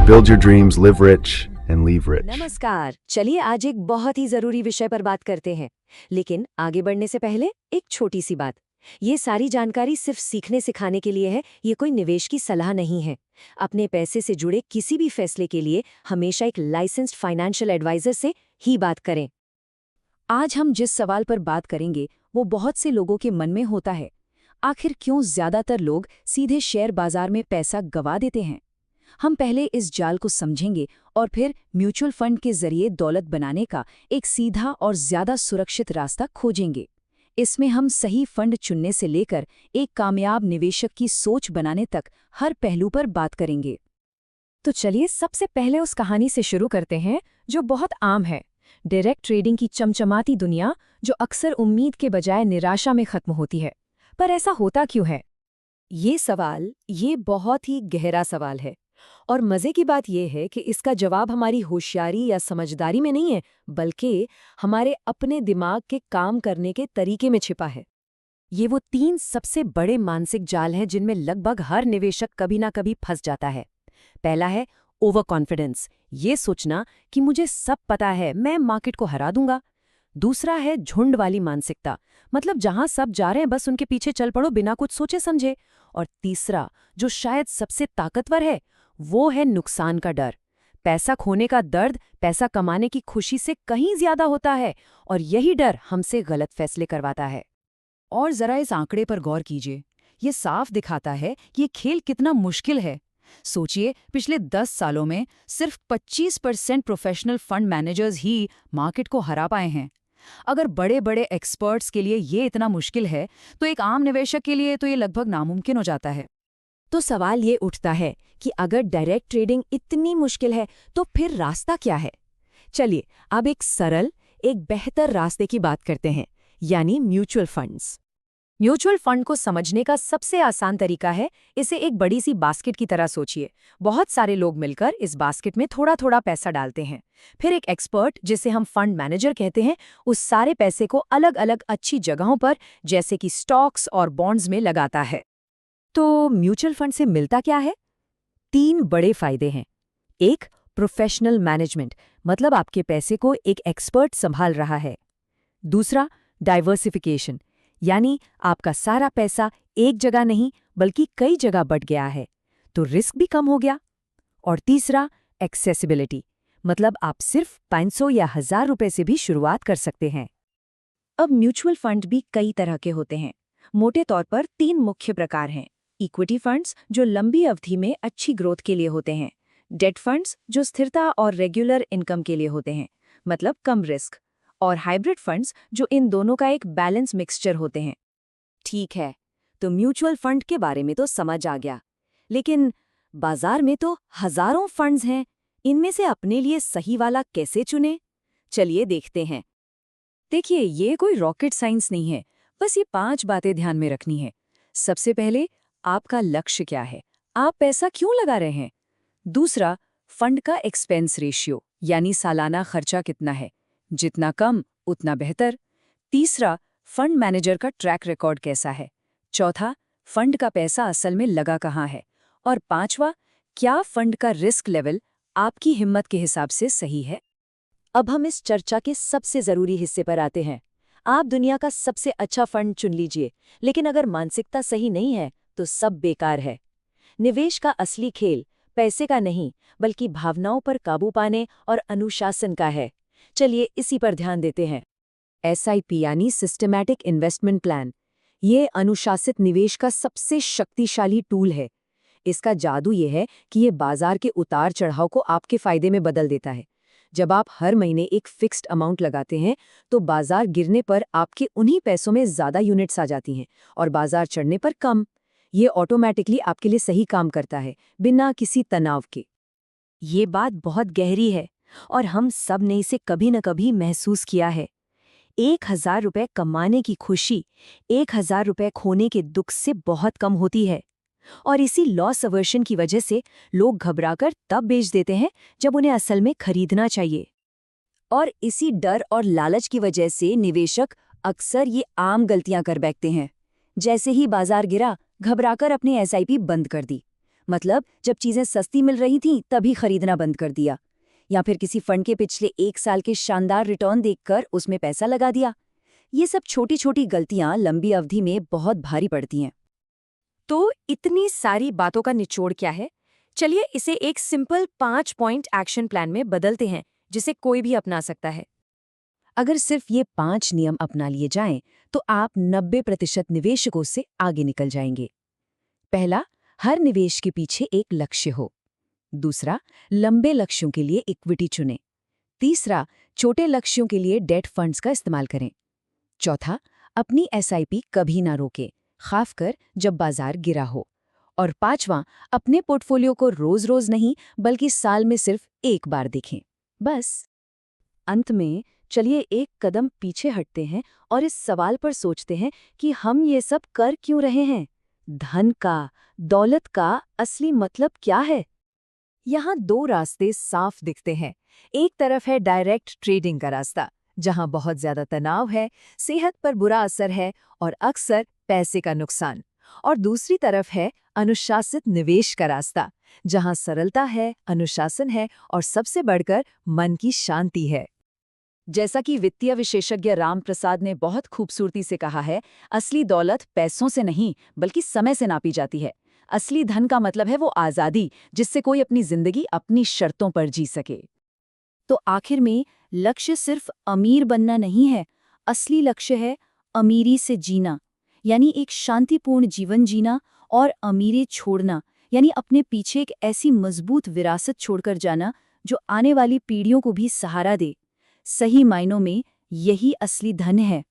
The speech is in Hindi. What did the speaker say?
Build your dreams, live rich, and leave rich. नमस्कार। चलिए आज एक बहुत ही जरूरी विषय पर बात करते हैं। लेकिन आगे बढ़ने से पहले एक छोटी सी बात। ये सारी जानकारी सिर्फ सीखने सिखाने के लिए है, ये कोई निवेश की सलाह नहीं है। अपने पैसे से जुड़े किसी भी फैसले के लिए हमेशा एक लाइसेंस्ड फाइनेंशियल एडवाइजर से ही बात करें। आज हम जिस सवाल पर बात करेंगे वो बहुत से लोगों के मन में होता है। आखिर क्यों ज्यादातर लोग सीधे शेयर बाजार में पैसा गंवा देते हैं? हम पहले इस जाल को समझेंगे और फिर म्यूचुअल फंड के जरिए दौलत बनाने का एक सीधा और ज्यादा सुरक्षित रास्ता खोजेंगे। इसमें हम सही फंड चुनने से लेकर एक कामयाब निवेशक की सोच बनाने तक हर पहलू पर बात करेंगे। तो चलिए सबसे पहले उस कहानी से शुरू करते हैं जो बहुत आम है, डायरेक्ट ट्रेडिंग की चमचमाती दुनिया, जो अक्सर उम्मीद के बजाय निराशा में खत्म होती है। पर ऐसा होता क्यों है? ये बहुत ही गहरा सवाल है। और मजे की बात यह है कि इसका जवाब हमारी होशियारी या समझदारी में नहीं है, बल्कि हमारे अपने दिमाग के काम करने के तरीके में छिपा है। ये वो 3 सबसे बड़े मानसिक जाल हैं जिनमें लगभग हर निवेशक कभी ना कभी फंस जाता है। पहला है ओवर कॉन्फिडेंस, ये सोचना कि मुझे सब पता है, मैं मार्केट को हरा दूंगा। दूसरा है झुंड वाली मानसिकता, मतलब जहां सब जा रहे हैं बस उनके पीछे चल पड़ो बिना कुछ सोचे समझे। और तीसरा, जो शायद सबसे ताकतवर है, वो है नुकसान का डर। पैसा खोने का दर्द पैसा कमाने की खुशी से कहीं ज्यादा होता है, और यही डर हमसे गलत फैसले करवाता है। और जरा इस आंकड़े पर गौर कीजिए, ये साफ दिखाता है कि ये खेल कितना मुश्किल है। सोचिए, पिछले 10 सालों में सिर्फ 25% प्रोफेशनल फंड मैनेजर्स ही मार्केट को हरा पाए हैं। अगर बड़े बड़े एक्सपर्ट्स के लिए ये इतना मुश्किल है, तो एक आम निवेशक के लिए तो ये लगभग नामुमकिन हो जाता है। तो सवाल ये उठता है कि अगर डायरेक्ट ट्रेडिंग इतनी मुश्किल है तो फिर रास्ता क्या है? चलिए अब एक बेहतर रास्ते की बात करते हैं, यानी म्यूचुअल फंड्स। म्यूचुअल फंड को समझने का सबसे आसान तरीका है, इसे एक बड़ी सी बास्केट की तरह सोचिए। बहुत सारे लोग मिलकर इस बास्केट में थोड़ा थोड़ा पैसा डालते हैं। फिर एक एक्सपर्ट, जिसे हम फंड मैनेजर कहते हैं, उस सारे पैसे को अलग अलग अच्छी जगहों पर, जैसे कि स्टॉक्स और बॉन्ड्स में लगाता है। तो म्यूचुअल फंड से मिलता क्या है? 3 बड़े फायदे हैं। एक, प्रोफेशनल मैनेजमेंट, मतलब आपके पैसे को एक एक्सपर्ट संभाल रहा है। दूसरा, डाइवर्सिफिकेशन, यानी आपका सारा पैसा एक जगह नहीं बल्कि कई जगह बट गया है, तो रिस्क भी कम हो गया। और तीसरा, एक्सेसिबिलिटी, मतलब आप सिर्फ 500 या 1000 रुपए से भी शुरुआत कर सकते हैं। अब म्यूचुअल फंड भी कई तरह के होते हैं। मोटे तौर पर 3 मुख्य प्रकार हैं। इक्विटी फंड्स, जो लंबी अवधि में अच्छी ग्रोथ के लिए होते हैं। डेट फंड्स, जो स्थिरता और रेगुलर इनकम के लिए होते हैं, मतलब कम रिस्क। और हाइब्रिड फंड्स, जो इन दोनों का एक बैलेंस मिक्सचर होते हैं। ठीक है, तो म्यूचुअल फंड के बारे में तो समझ आ गया, लेकिन बाजार में तो हजारों फंड्स हैं। इनमें से अपने लिए सही वाला कैसे चुने? चलिए देखते हैं। देखिए, ये कोई रॉकेट साइंस नहीं है, बस ये 5 बातें ध्यान में रखनी है। सबसे पहले, आपका लक्ष्य क्या है? आप पैसा क्यों लगा रहे हैं? दूसरा, फंड का एक्सपेंस रेशियो, यानी सालाना खर्चा कितना है? जितना कम उतना बेहतर। तीसरा, फंड मैनेजर का ट्रैक रिकॉर्ड कैसा है? चौथा, फंड का पैसा असल में लगा कहाँ है? और पांचवा, क्या फंड का रिस्क लेवल आपकी हिम्मत के हिसाब से सही है? अब हम इस चर्चा के सबसे जरूरी हिस्से पर आते हैं। आप दुनिया का सबसे अच्छा फंड चुन लीजिए, लेकिन अगर मानसिकता सही नहीं है तो सब बेकार है। निवेश का असली खेल पैसे का नहीं, बल्कि भावनाओं पर काबू पाने और अनुशासन का है। चलिए इसी पर ध्यान देते हैं। SIP यानी सिस्टमैटिक इन्वेस्टमेंट प्लान, ये अनुशासित निवेश का सबसे शक्तिशाली टूल है। इसका जादू ये है कि ये बाजार के उतार चढ़ाव को आपके फायदे में बदल देता है। जब आप हर महीने एक फिक्स्ड अमाउंट लगाते हैं, तो बाजार गिरने पर आपके उन्हीं पैसों में ज्यादा यूनिट्स आ जाती हैं और बाजार चढ़ने पर कम। ये ऑटोमैटिकली आपके लिए सही काम करता है, बिना किसी तनाव के। ये बात बहुत गहरी है और हम सब ने इसे कभी न कभी महसूस किया है। 1000 रुपए कमाने की खुशी 1000 रुपए खोने के दुख से बहुत कम होती है। और इसी लॉस अवर्शन की वजह से लोग घबराकर तब बेच देते हैं जब उन्हें असल में खरीदना चाहिए। और इसी डर और लालच की वजह से निवेशक अक्सर ये आम गलतियां कर बैठते हैं। जैसे ही बाजार गिरा, घबराकर अपनी SIP बंद कर दी। मतलब जब चीजें सस्ती मिल रही थीं तभी खरीदना बंद कर दिया, या फिर किसी फंड के पिछले 1 साल के शानदार रिटर्न देखकर उसमें पैसा लगा दिया। ये सब छोटी छोटी गलतियां लंबी अवधि में बहुत भारी पड़ती हैं। तो इतनी सारी बातों का निचोड़ क्या है? चलिए इसे एक सिंपल 5 पॉइंट एक्शन प्लान में बदलते हैं, जिसे कोई भी अपना सकता है। अगर सिर्फ ये 5 नियम अपना लिए जाएं, तो आप 90% निवेशकों से आगे निकल जाएंगे। पहला, हर निवेश के पीछे एक लक्ष्य हो। दूसरा, लंबे लक्ष्यों के लिए इक्विटी चुनें। तीसरा, छोटे लक्ष्यों के लिए डेट फंड्स का इस्तेमाल करें। चौथा, अपनी एसआईपी कभी ना रोकें, खासकर जब बाजार गिरा हो। और पांचवां, अपने पोर्टफोलियो को रोज-रोज नहीं बल्कि साल में सिर्फ एक बार देखें। बस। अंत में चलिए एक कदम पीछे हटते हैं और इस सवाल पर सोचते हैं कि हम ये सब कर क्यों रहे हैं? धन का, दौलत का असली मतलब क्या है? यहाँ 2 रास्ते साफ दिखते हैं। एक तरफ है डायरेक्ट ट्रेडिंग का रास्ता, जहाँ बहुत ज्यादा तनाव है, सेहत पर बुरा असर है और अक्सर पैसे का नुकसान। और दूसरी तरफ है अनुशासित निवेश का रास्ता, जहाँ सरलता है, अनुशासन है और सबसे बढ़कर मन की शांति है। जैसा कि वित्तीय विशेषज्ञ राम प्रसाद ने बहुत खूबसूरती से कहा है, असली दौलत पैसों से नहीं बल्कि समय से नापी जाती है। असली धन का मतलब है वो आज़ादी, जिससे कोई अपनी जिंदगी अपनी शर्तों पर जी सके। तो आखिर में लक्ष्य सिर्फ अमीर बनना नहीं है, असली लक्ष्य है अमीरी से जीना, यानी एक शांतिपूर्ण जीवन जीना, और अमीरी छोड़ना यानी अपने पीछे एक ऐसी मजबूत विरासत छोड़कर जाना जो आने वाली पीढ़ियों को भी सहारा दे। सही मायनों में यही असली धन है।